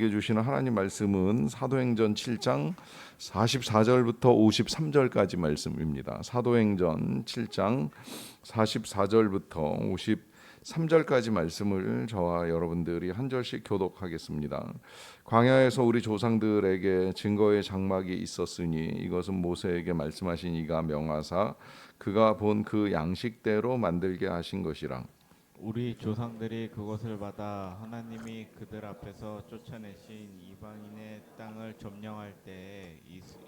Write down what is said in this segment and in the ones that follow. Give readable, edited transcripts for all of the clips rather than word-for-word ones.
우리에게 주시는 하나님 말씀은 사도행전 7장 44절부터 53절까지 말씀입니다. 사도행전 7장 44절부터 53절까지 말씀을 저와 여러분들이 한 절씩 교독하겠습니다. 광야에서 우리 조상들에게 증거의 장막이 있었으니 이것은 모세에게 말씀하신 이가 명하사 그가 본 그 양식대로 만들게 하신 것이라. 우리 조상들이 그것을 받아 하나님이 그들 앞에서 쫓아내신 이방인의 땅을 점령할 때에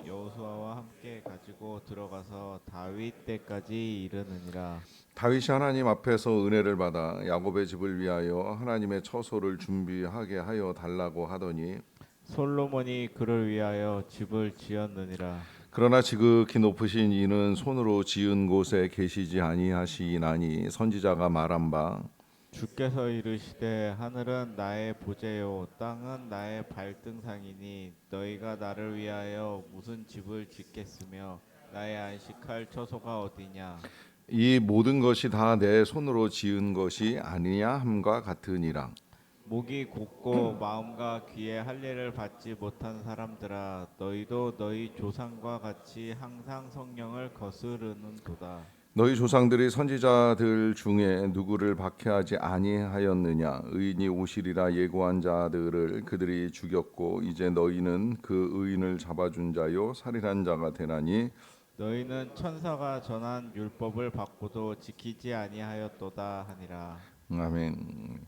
여호수아와 함께 가지고 들어가서 다윗 때까지 이르느니라. 다윗이 하나님 앞에서 은혜를 받아 야곱의 집을 위하여 하나님의 처소를 준비하게 하여 달라고 하더니 솔로몬이 그를 위하여 집을 지었느니라. 그러나 지극히 높으신 이는 손으로 지은 곳에 계시지 아니하시나니 선지자가 말한 바 주께서 이르시되 하늘은 나의 보재요 땅은 나의 발등상이니 너희가 나를 위하여 무슨 집을 짓겠으며 나의 안식할 처소가 어디냐. 이 모든 것이 다 내 손으로 지은 것이 아니냐 함과 같으니라. 목이 곧고 마음과 귀에 할례를 받지 못한 사람들아 너희도 너희 조상과 같이 항상 성령을 거스르는도다. 너희 조상들이 선지자들 중에 누구를 박해하지 아니하였느냐. 의인이 오시리라 예고한 자들을 그들이 죽였고 이제 너희는 그 의인을 잡아준 자요 살인한 자가 되나니 너희는 천사가 전한 율법을 받고도 지키지 아니하였도다 하니라. 아멘.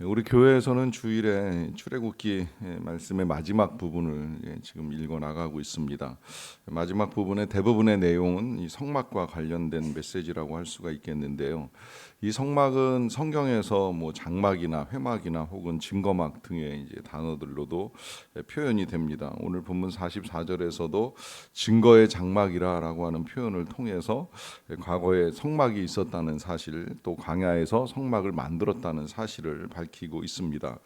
우리 교회에서는 주일에 출애굽기 말씀의 마지막 부분을 지금 읽어 나가고 있습니다. 마지막 부분의 대부분의 내용은 이 성막과 관련된 메시지라고 할 수가 있겠는데요. 이 성막은 성경에서 뭐 장막이나 회막이나 혹은 증거막 등의 이제 단어들로도 표현이 됩니다. 오늘 본문 44절에서도 증거의 장막이라라고 하는 표현을 통해서 과거에 성막이 있었다는 사실, 또 광야에서 성막을 만들었다는 사실을 밝히고 있습니다.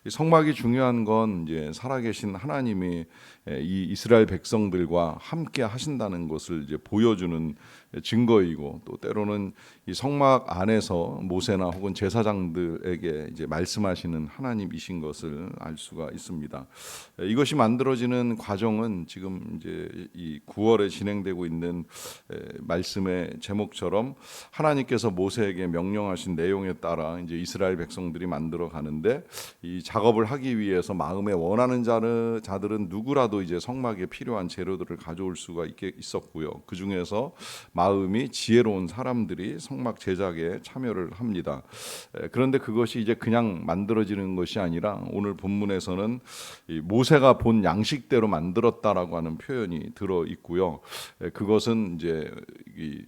이 성막이 중요한 건 이제 살아계신 하나님이 이 이스라엘 백성들과 함께 하신다는 것을 이제 보여주는 증거이고, 또 때로는 이 성막 안에서 모세나 혹은 제사장들에게 이제 말씀하시는 하나님이신 것을 알 수가 있습니다. 이것이 만들어지는 과정은 지금 이제 이 9월에 진행되고 있는 말씀의 제목처럼 하나님께서 모세에게 명령하신 내용에 따라 이제 이스라엘 백성들이 만들어 가는데, 이 작업을 하기 위해서 마음에 원하는 자들은 누구라도 이제 성막에 필요한 재료들을 가져올 수가 있었고요. 그 중에서 마음이 지혜로운 사람들이 성막 제작에 참여를 합니다. 그런데 그것이 이제 그냥 만들어지는 것이 아니라 오늘 본문에서는 이 모세가 본 양식대로 만들었다라고 하는 표현이 들어 있고요. 그것은 이제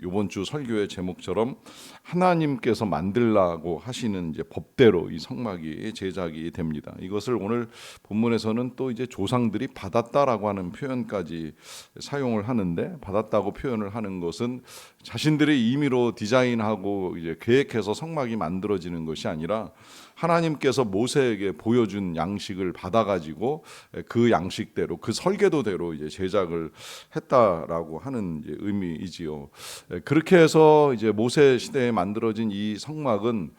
이번 주 설교의 제목처럼 하나님께서 만들라고 하시는 이제 법대로 이 성막이 제작이 됩니다. 이것을 오늘 본문에서는 또 이제 조상들이 받았다라고 하는 표현까지 사용을 하는데, 받았다고 표현을 하는 것은 자신들의 임의로 디자인하고 이제 계획해서 성막이 만들어지는 것이 아니라 하나님께서 모세에게 보여준 양식을 받아가지고 그 양식대로, 그 설계도대로 이제 제작을 했다라고 하는 이제 의미이지요. 그렇게 해서 이제 모세 시대에 만들어진 이 성막은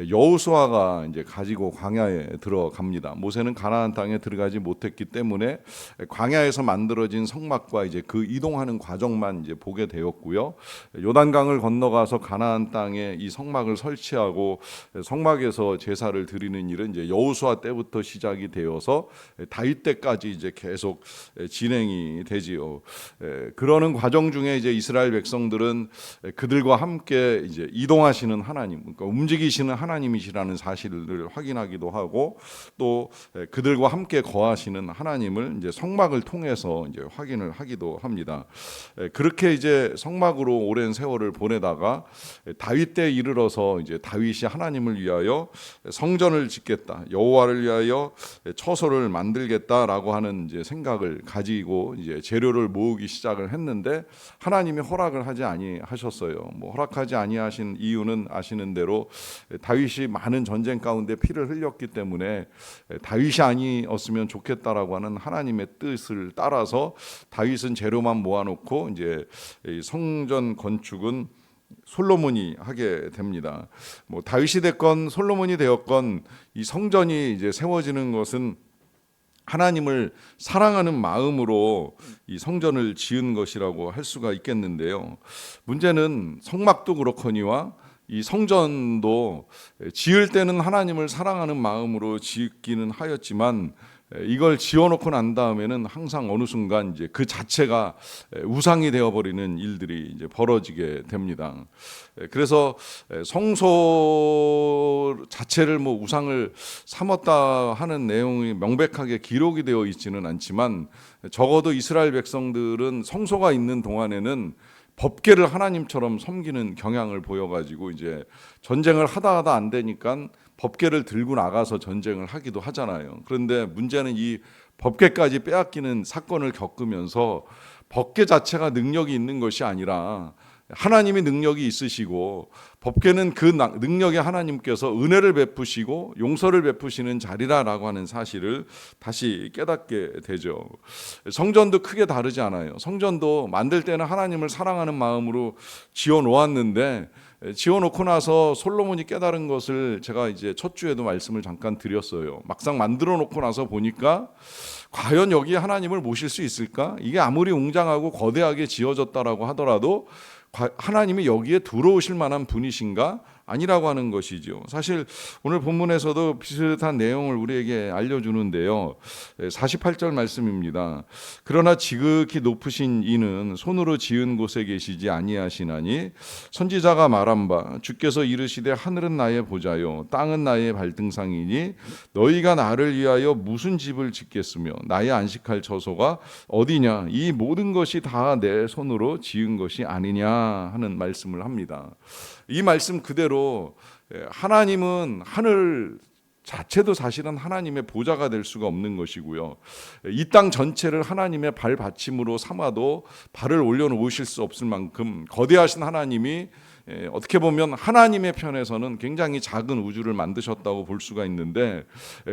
여호수아가 이제 가지고 광야에 들어갑니다. 모세는 가나안 땅에 들어가지 못했기 때문에 광야에서 만들어진 성막과 이제 그 이동하는 과정만 이제 보게 되었고요. 요단강을 건너가서 가나안 땅에 이 성막을 설치하고 성막에서 제사를 드리는 일은 이제 여호수아 때부터 시작이 되어서 다윗 때까지 이제 계속 진행이 되지요. 그러는 과정 중에 이제 이스라엘 백성들은 그들과 함께 이제 이동하시는 하나님, 그러니까 움직이시는 하나님이시라는 사실을 확인하기도 하고, 또 그들과 함께 거하시는 하나님을 이제 성막을 통해서 이제 확인을 하기도 합니다. 그렇게 이제 성막으로 오랜 세월을 보내다가 다윗 때에 이르러서 이제 다윗이 하나님을 위하여 성전을 짓겠다, 여호와를 위하여 처소를 만들겠다라고 하는 이제 생각을 가지고 이제 재료를 모으기 시작을 했는데, 하나님이 허락을 하지 아니하셨어요. 뭐 허락하지 아니하신 이유는 아시는 대로 다윗이 많은 전쟁 가운데 피를 흘렸기 때문에 다윗이 아니었으면 좋겠다라고 하는 하나님의 뜻을 따라서 다윗은 재료만 모아놓고 이제 성전 건축은 솔로몬이 하게 됩니다. 뭐 다윗이 됐건 솔로몬이 되었건 이 성전이 이제 세워지는 것은 하나님을 사랑하는 마음으로 이 성전을 지은 것이라고 할 수가 있겠는데요. 문제는 성막도 그렇거니와 이 성전도 지을 때는 하나님을 사랑하는 마음으로 짓기는 하였지만 이걸 지어놓고 난 다음에는 항상 어느 순간 이제 그 자체가 우상이 되어버리는 일들이 이제 벌어지게 됩니다. 그래서 성소 자체를 뭐 우상을 삼았다 하는 내용이 명백하게 기록이 되어 있지는 않지만 적어도 이스라엘 백성들은 성소가 있는 동안에는 법궤를 하나님처럼 섬기는 경향을 보여가지고 이제 전쟁을 하다 안 되니까 법궤를 들고 나가서 전쟁을 하기도 하잖아요. 그런데 문제는 이 법궤까지 빼앗기는 사건을 겪으면서 법궤 자체가 능력이 있는 것이 아니라 하나님이 능력이 있으시고 법궤는 그 능력에 하나님께서 은혜를 베푸시고 용서를 베푸시는 자리라라고 하는 사실을 다시 깨닫게 되죠. 성전도 크게 다르지 않아요. 성전도 만들 때는 하나님을 사랑하는 마음으로 지어 놓았는데 지어놓고 나서 솔로몬이 깨달은 것을 제가 이제 첫 주에도 말씀을 잠깐 드렸어요. 막상 만들어 놓고 나서 보니까 과연 여기에 하나님을 모실 수 있을까? 이게 아무리 웅장하고 거대하게 지어졌다라고 하더라도 하나님이 여기에 들어오실 만한 분이신가? 아니라고 하는 것이죠. 사실 오늘 본문에서도 비슷한 내용을 우리에게 알려주는데요. 48절 말씀입니다. 그러나 지극히 높으신 이는 손으로 지은 곳에 계시지 아니하시나니 선지자가 말한 바 주께서 이르시되 하늘은 나의 보좌요 땅은 나의 발등상이니 너희가 나를 위하여 무슨 집을 짓겠으며 나의 안식할 처소가 어디냐 이 모든 것이 다 내 손으로 지은 것이 아니냐 하는 말씀을 합니다. 이 말씀 그대로 하나님은 하늘 자체도 사실은 하나님의 보좌가 될 수가 없는 것이고요. 이 땅 전체를 하나님의 발받침으로 삼아도 발을 올려놓으실 수 없을 만큼 거대하신 하나님이 어떻게 보면 하나님의 편에서는 굉장히 작은 우주를 만드셨다고 볼 수가 있는데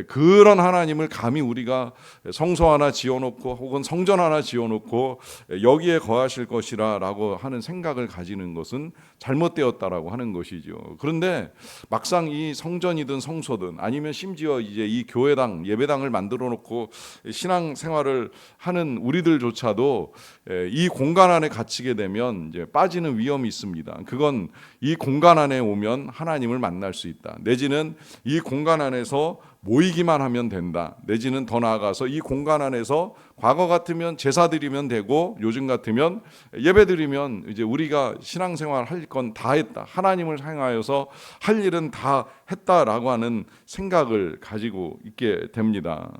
그런 하나님을 감히 우리가 성소 하나 지어놓고 혹은 성전 하나 지어놓고 여기에 거하실 것이라고 하는 생각을 가지는 것은 잘못되었다라고 하는 것이죠. 그런데 막상 이 성전이든 성소든 아니면 심지어 이제 이 교회당 예배당을 만들어 놓고 신앙 생활을 하는 우리들조차도 이 공간 안에 갇히게 되면 이제 빠지는 위험이 있습니다. 그건 이 공간 안에 오면 하나님을 만날 수 있다. 내지는 이 공간 안에서 모이기만 하면 된다. 내지는 더 나아가서 이 공간 안에서 과거 같으면 제사 드리면 되고 요즘 같으면 예배 드리면 이제 우리가 신앙생활 할 건 다 했다. 하나님을 향하여서 할 일은 다 했다라고 하는 생각을 가지고 있게 됩니다.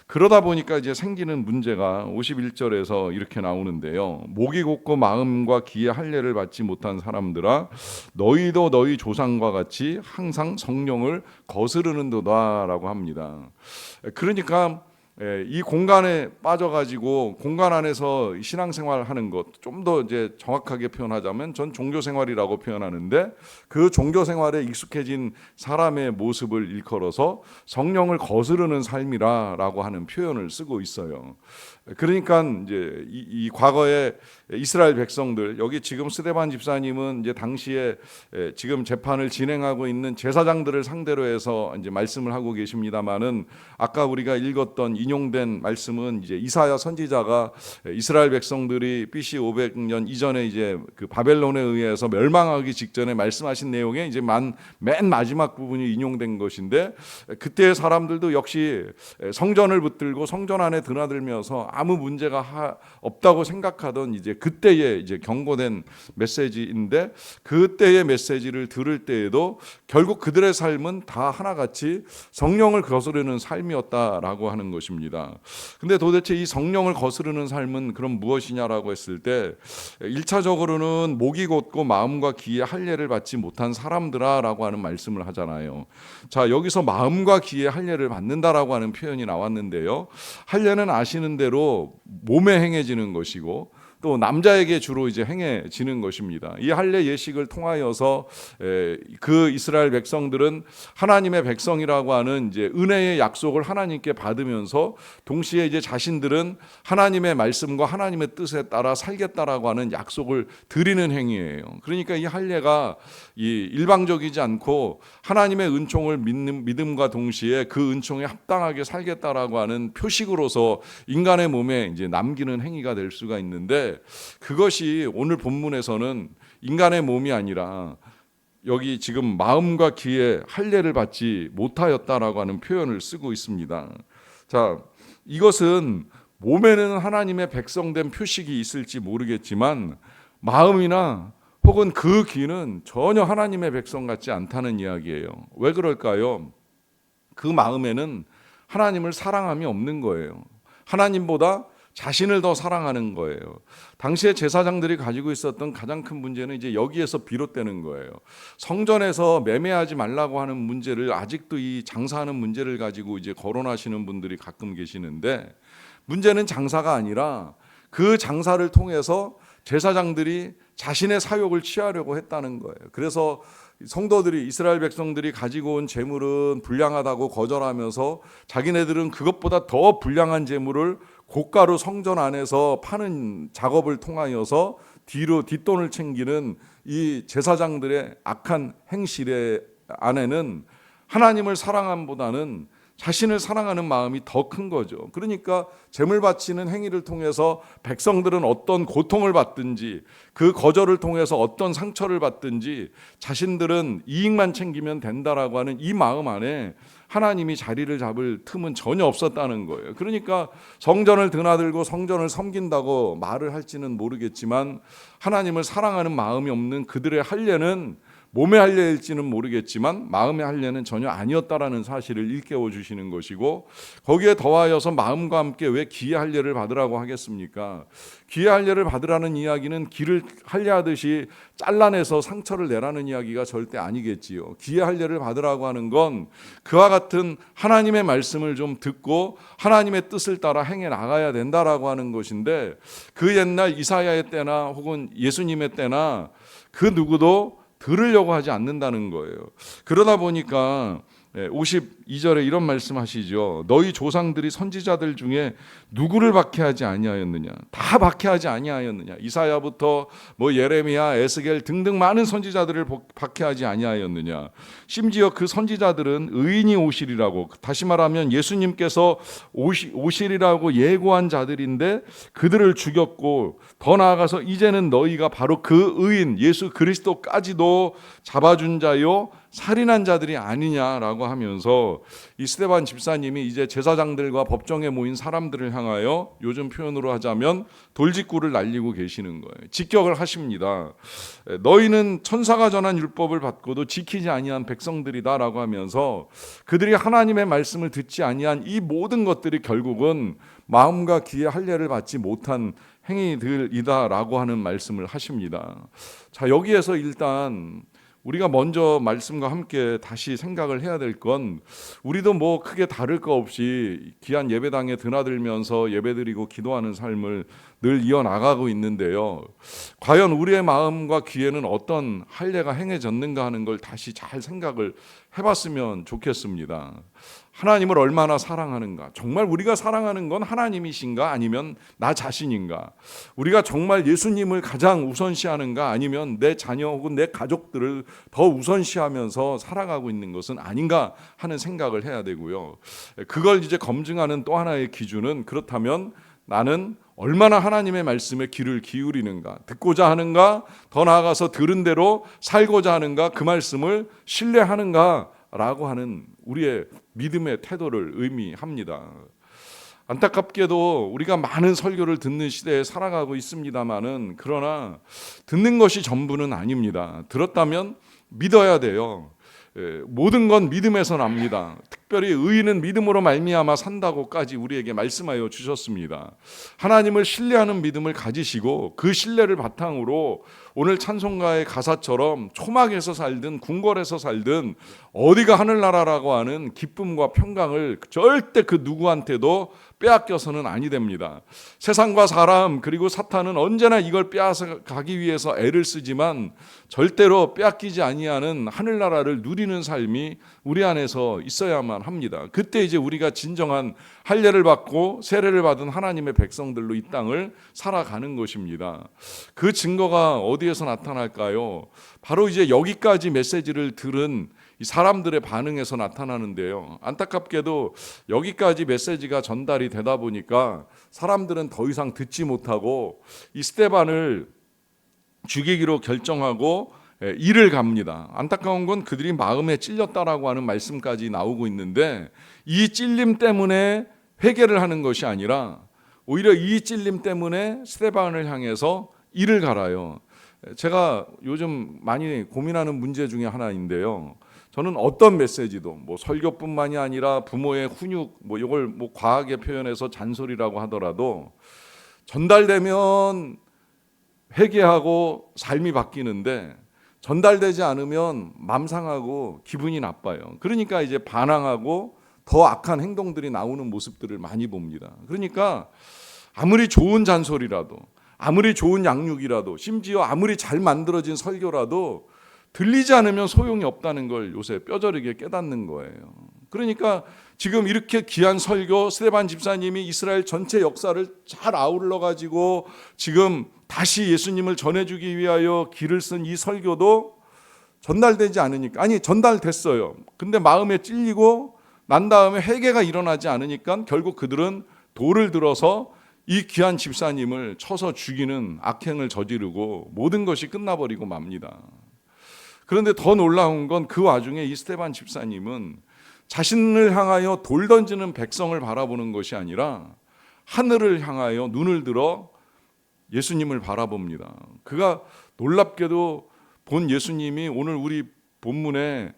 그러다 보니까 이제 생기는 문제가 51절에서 이렇게 나오는데요. 목이 곧고 마음과 귀에 할례를 받지 못한 사람들아 너희도 너희 조상과 같이 항상 성령을 거스르는도다라고 합니다. 그러니까 이 공간에 빠져가지고 공간 안에서 신앙생활 하는 것 좀 더 이제 정확하게 표현하자면 전 종교생활이라고 표현하는데 그 종교생활에 익숙해진 사람의 모습을 일컬어서 성령을 거스르는 삶이라고 하는 표현을 쓰고 있어요. 그러니까 이제 이 과거에 이스라엘 백성들 여기 지금 스데반 집사님은 이제 당시에 지금 재판을 진행하고 있는 제사장들을 상대로 해서 이제 말씀을 하고 계십니다만은 아까 우리가 읽었던 인용된 말씀은 이제 이사야 선지자가 이스라엘 백성들이 BC 500년 이전에 이제 그 바벨론에 의해서 멸망하기 직전에 말씀하신 내용에 이제 맨 마지막 부분이 인용된 것인데 그때의 사람들도 역시 성전을 붙들고 성전 안에 드나들면서 아무 문제가 없다고 생각하던 이제 그때의 이제 경고된 메시지인데 그때의 메시지를 들을 때에도 결국 그들의 삶은 다 하나같이 성령을 거스르는 삶이었다라고 하는 것입니다. 근데 도대체 이 성령을 거스르는 삶은 그럼 무엇이냐라고 했을 때 1차적으로는 목이 곧고 마음과 귀에 할례를 받지 못한 사람들아라고 하는 말씀을 하잖아요. 자, 여기서 마음과 귀에 할례를 받는다라고 하는 표현이 나왔는데요. 할례는 아시는 대로 몸에 행해지는 것이고 또 남자에게 주로 이제 행해지는 것입니다. 이 할례 예식을 통하여서 그 이스라엘 백성들은 하나님의 백성이라고 하는 이제 은혜의 약속을 하나님께 받으면서 동시에 이제 자신들은 하나님의 말씀과 하나님의 뜻에 따라 살겠다라고 하는 약속을 드리는 행위예요. 그러니까 이 할례가 이 일방적이지 않고 하나님의 은총을 믿는 믿음과 동시에 그 은총에 합당하게 살겠다라고 하는 표식으로서 인간의 몸에 이제 남기는 행위가 될 수가 있는데, 그것이 오늘 본문에서는 인간의 몸이 아니라 여기 지금 마음과 귀에 할례를 받지 못하였다라고 하는 표현을 쓰고 있습니다. 자, 이것은 몸에는 하나님의 백성된 표식이 있을지 모르겠지만 마음이나 혹은 그 귀는 전혀 하나님의 백성 같지 않다는 이야기예요. 왜 그럴까요? 그 마음에는 하나님을 사랑함이 없는 거예요. 하나님보다 자신을 더 사랑하는 거예요. 당시에 제사장들이 가지고 있었던 가장 큰 문제는 이제 여기에서 비롯되는 거예요. 성전에서 매매하지 말라고 하는 문제를, 아직도 이 장사하는 문제를 가지고 이제 거론하시는 분들이 가끔 계시는데, 문제는 장사가 아니라 그 장사를 통해서 제사장들이 자신의 사욕을 취하려고 했다는 거예요. 그래서 성도들이, 이스라엘 백성들이 가지고 온 재물은 불량하다고 거절하면서 자기네들은 그것보다 더 불량한 재물을 고가로 성전 안에서 파는 작업을 통하여서 뒤로 뒷돈을 챙기는 이 제사장들의 악한 행실의 안에는 하나님을 사랑함보다는 자신을 사랑하는 마음이 더 큰 거죠. 그러니까 제물 바치는 행위를 통해서 백성들은 어떤 고통을 받든지, 그 거절을 통해서 어떤 상처를 받든지 자신들은 이익만 챙기면 된다라고 하는 이 마음 안에 하나님이 자리를 잡을 틈은 전혀 없었다는 거예요. 그러니까 성전을 드나들고 성전을 섬긴다고 말을 할지는 모르겠지만 하나님을 사랑하는 마음이 없는 그들의 할례는 몸의 할례일지는 모르겠지만 마음의 할례는 전혀 아니었다라는 사실을 일깨워 주시는 것이고, 거기에 더하여서 마음과 함께 왜 기의 할례를 받으라고 하겠습니까? 기의 할례를 받으라는 이야기는 기를 할례하듯이 잘라내서 상처를 내라는 이야기가 절대 아니겠지요. 기의 할례를 받으라고 하는 건 그와 같은 하나님의 말씀을 좀 듣고 하나님의 뜻을 따라 행해 나가야 된다라고 하는 것인데, 그 옛날 이사야의 때나 혹은 예수님의 때나 그 누구도 들으려고 하지 않는다는 거예요. 그러다 보니까 52절에 이런 말씀하시죠. 너희 조상들이 선지자들 중에 누구를 박해하지 아니하였느냐? 다 박해하지 아니하였느냐? 이사야부터 뭐 예레미야, 에스겔 등등 많은 선지자들을 박해하지 아니하였느냐? 심지어 그 선지자들은 의인이 오시리라고, 다시 말하면 예수님께서 오시리라고 예고한 자들인데 그들을 죽였고, 더 나아가서 이제는 너희가 바로 그 의인 예수 그리스도까지도 잡아준 자요 살인한 자들이 아니냐라고 하면서 이 스데반 집사님이 이제 제사장들과 법정에 모인 사람들을 향하여 요즘 표현으로 하자면 돌직구를 날리고 계시는 거예요. 직격을 하십니다. 너희는 천사가 전한 율법을 받고도 지키지 아니한 백성들이다라고 하면서 그들이 하나님의 말씀을 듣지 아니한 이 모든 것들이 결국은 마음과 귀의 할례를 받지 못한 행위들이다라고 하는 말씀을 하십니다. 자, 여기에서 일단 우리가 먼저 말씀과 함께 다시 생각을 해야 될 건, 우리도 뭐 크게 다를 거 없이 귀한 예배당에 드나들면서 예배드리고 기도하는 삶을 늘 이어나가고 있는데요. 과연 우리의 마음과 귀에는 어떤 할례가 행해졌는가 하는 걸 다시 잘 생각을 해봤으면 좋겠습니다. 하나님을 얼마나 사랑하는가? 정말 우리가 사랑하는 건 하나님이신가? 아니면 나 자신인가? 우리가 정말 예수님을 가장 우선시하는가? 아니면 내 자녀 혹은 내 가족들을 더 우선시하면서 살아가고 있는 것은 아닌가 하는 생각을 해야 되고요. 그걸 이제 검증하는 또 하나의 기준은, 그렇다면 나는 얼마나 하나님의 말씀에 귀를 기울이는가, 듣고자 하는가, 더 나아가서 들은 대로 살고자 하는가, 그 말씀을 신뢰하는가 라고 하는 우리의 믿음의 태도를 의미합니다. 안타깝게도 우리가 많은 설교를 듣는 시대에 살아가고 있습니다만은, 그러나 듣는 것이 전부는 아닙니다. 들었다면 믿어야 돼요. 모든 건 믿음에서 납니다. 특별히 의인은 믿음으로 말미암아 산다고까지 우리에게 말씀하여 주셨습니다. 하나님을 신뢰하는 믿음을 가지시고 그 신뢰를 바탕으로 오늘 찬송가의 가사처럼 초막에서 살든 궁궐에서 살든 어디가 하늘나라라고 하는 기쁨과 평강을 절대 그 누구한테도 빼앗겨서는 아니 됩니다. 세상과 사람 그리고 사탄은 언제나 이걸 빼앗아 가기 위해서 애를 쓰지만 절대로 빼앗기지 아니하는 하늘나라를 누리는 삶이 우리 안에서 있어야만 합니다. 그때 이제 우리가 진정한 할례를 받고 세례를 받은 하나님의 백성들로 이 땅을 살아가는 것입니다. 그 증거가 어디에서 나타날까요? 바로 이제 여기까지 메시지를 들은 이 사람들의 반응에서 나타나는데요. 안타깝게도 여기까지 메시지가 전달이 되다 보니까 사람들은 더 이상 듣지 못하고 이 스데반을 죽이기로 결정하고 이를 갑니다. 안타까운 건 그들이 마음에 찔렸다라고 하는 말씀까지 나오고 있는데 이 찔림 때문에 회개를 하는 것이 아니라 오히려 이 찔림 때문에 스데반을 향해서 이를 갈아요. 제가 요즘 많이 고민하는 문제 중에 하나인데요. 저는 어떤 메시지도 설교뿐만이 아니라 부모의 훈육 이걸 과하게 표현해서 잔소리라고 하더라도 전달되면 회개하고 삶이 바뀌는데 전달되지 않으면 맘 상하고 기분이 나빠요. 그러니까 이제 반항하고 더 악한 행동들이 나오는 모습들을 많이 봅니다. 그러니까 아무리 좋은 잔소리라도 아무리 좋은 양육이라도 심지어 아무리 잘 만들어진 설교라도 들리지 않으면 소용이 없다는 걸 요새 뼈저리게 깨닫는 거예요. 그러니까 지금 이렇게 귀한 설교 스데반 집사님이 이스라엘 전체 역사를 잘 아울러 가지고 지금 다시 예수님을 전해주기 위하여 길을 쓴 이 설교도 전달되지 않으니까 전달됐어요. 근데 마음에 찔리고 난 다음에 회개가 일어나지 않으니까 결국 그들은 돌을 들어서 이 귀한 집사님을 쳐서 죽이는 악행을 저지르고 모든 것이 끝나버리고 맙니다. 그런데 더 놀라운 건 그 와중에 이 스데반 집사님은 자신을 향하여 돌 던지는 백성을 바라보는 것이 아니라 하늘을 향하여 눈을 들어 예수님을 바라봅니다. 그가 놀랍게도 본 예수님이 오늘 우리 본문에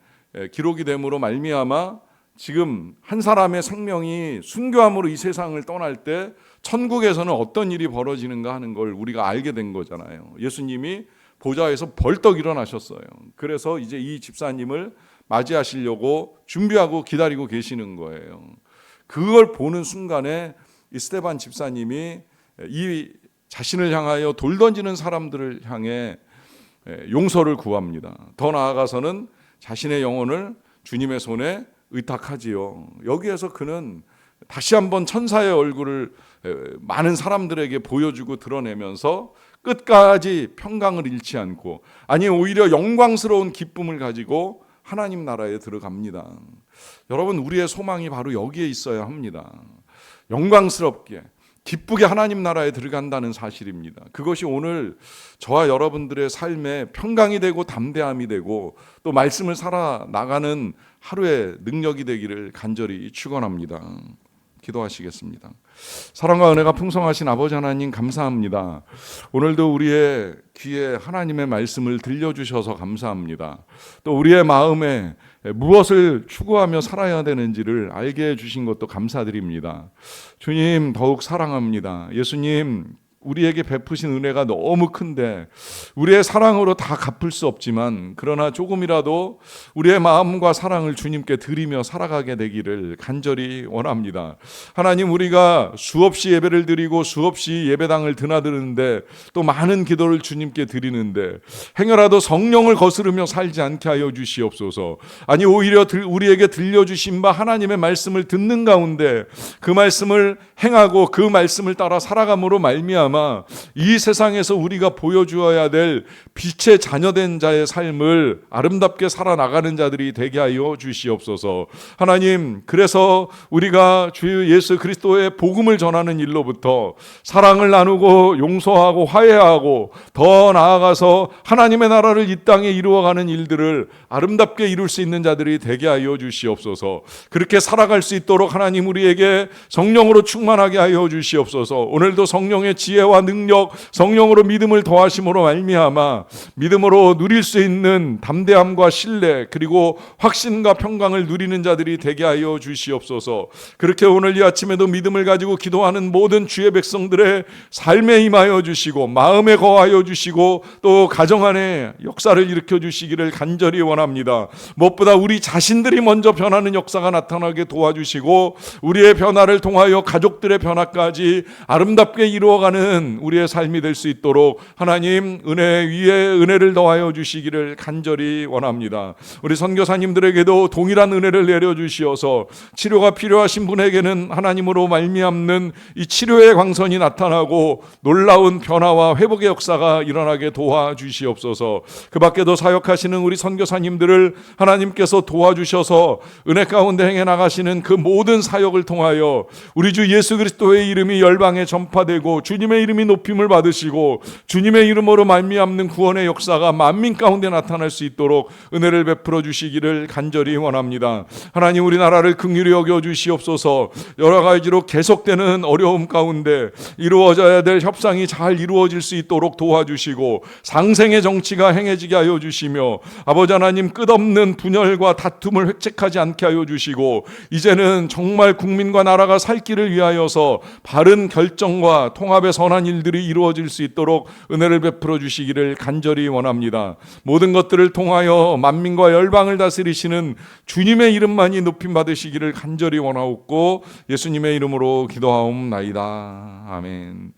기록이 됨으로 말미암아 지금 한 사람의 생명이 순교함으로 이 세상을 떠날 때 천국에서는 어떤 일이 벌어지는가 하는 걸 우리가 알게 된 거잖아요. 예수님이 보좌에서 벌떡 일어나셨어요. 그래서 이제 이 집사님을 맞이하시려고 준비하고 기다리고 계시는 거예요. 그걸 보는 순간에 이 스데반 집사님이 이 자신을 향하여 돌 던지는 사람들을 향해 용서를 구합니다. 더 나아가서는 자신의 영혼을 주님의 손에 의탁하지요. 여기에서 그는 다시 한번 천사의 얼굴을 많은 사람들에게 보여주고 드러내면서 끝까지 평강을 잃지 않고 오히려 영광스러운 기쁨을 가지고 하나님 나라에 들어갑니다. 여러분, 우리의 소망이 바로 여기에 있어야 합니다. 영광스럽게 기쁘게 하나님 나라에 들어간다는 사실입니다. 그것이 오늘 저와 여러분들의 삶에 평강이 되고 담대함이 되고 또 말씀을 살아나가는 하루의 능력이 되기를 간절히 축원합니다. 기도하시겠습니다. 사랑과 은혜가 풍성하신 아버지 하나님 감사합니다. 오늘도 우리의 귀에 하나님의 말씀을 들려주셔서 감사합니다. 또 우리의 마음에 무엇을 추구하며 살아야 되는지를 알게 해주신 것도 감사드립니다. 주님 더욱 사랑합니다. 예수님 우리에게 베푸신 은혜가 너무 큰데 우리의 사랑으로 다 갚을 수 없지만 그러나 조금이라도 우리의 마음과 사랑을 주님께 드리며 살아가게 되기를 간절히 원합니다. 하나님, 우리가 수없이 예배를 드리고 수없이 예배당을 드나드는데 또 많은 기도를 주님께 드리는데 행여라도 성령을 거스르며 살지 않게 하여 주시옵소서. 오히려 우리에게 들려주신 바 하나님의 말씀을 듣는 가운데 그 말씀을 행하고 그 말씀을 따라 살아감으로 말미암아 이 세상에서 우리가 보여주어야 될 빛의 자녀된 자의 삶을 아름답게 살아나가는 자들이 되게 하여 주시옵소서. 하나님, 그래서 우리가 주 예수 그리스도의 복음을 전하는 일로부터 사랑을 나누고 용서하고 화해하고 더 나아가서 하나님의 나라를 이 땅에 이루어가는 일들을 아름답게 이룰 수 있는 자들이 되게 하여 주시옵소서. 그렇게 살아갈 수 있도록 하나님 우리에게 성령으로 충만하게 하여 주시옵소서. 오늘도 성령의 지혜 지혜와 능력, 성령으로 믿음을 더하심으로 말미암아 믿음으로 누릴 수 있는 담대함과 신뢰 그리고 확신과 평강을 누리는 자들이 되게 하여 주시옵소서. 그렇게 오늘 이 아침에도 믿음을 가지고 기도하는 모든 주의 백성들의 삶에 임하여 주시고 마음에 거하여 주시고 또 가정 안에 역사를 일으켜 주시기를 간절히 원합니다. 무엇보다 우리 자신들이 먼저 변하는 역사가 나타나게 도와주시고 우리의 변화를 통하여 가족들의 변화까지 아름답게 이루어가는 우리의 삶이 될 수 있도록 하나님 은혜 위에 은혜를 더하여 주시기를 간절히 원합니다. 우리 선교사님들에게도 동일한 은혜를 내려주시어서 치료가 필요하신 분에게는 하나님으로 말미암는 이 치료의 광선이 나타나고 놀라운 변화와 회복의 역사가 일어나게 도와주시옵소서. 그 밖에도 사역하시는 우리 선교사님들을 하나님께서 도와주셔서 은혜 가운데 행해 나가시는 그 모든 사역을 통하여 우리 주 예수 그리스도의 이름이 열방에 전파되고 주님의 이름이 높임을 받으시고 주님의 이름으로 말미암는 구원의 역사가 만민 가운데 나타날 수 있도록 은혜를 베풀어 주시기를 간절히 원합니다. 하나님 우리나라를 긍휼히 여겨 주시옵소서. 여러 가지로 계속되는 어려움 가운데 이루어져야 될 협상이 잘 이루어질 수 있도록 도와주시고 상생의 정치가 행해지게 하여 주시며 아버지 하나님 끝없는 분열과 다툼을 획책하지 않게 하여 주시고 이제는 정말 국민과 나라가 살 길을 위하여서 바른 결정과 통합의 선한 일들이 이루어질 수 있도록 은혜를 베풀어 주시기를 간절히 원합니다. 모든 것들을 통하여 만민과 열방을 다스리시는 주님의 이름만이 높임 받으시기를 간절히 원하옵고 예수님의 이름으로 기도하옵나이다. 아멘.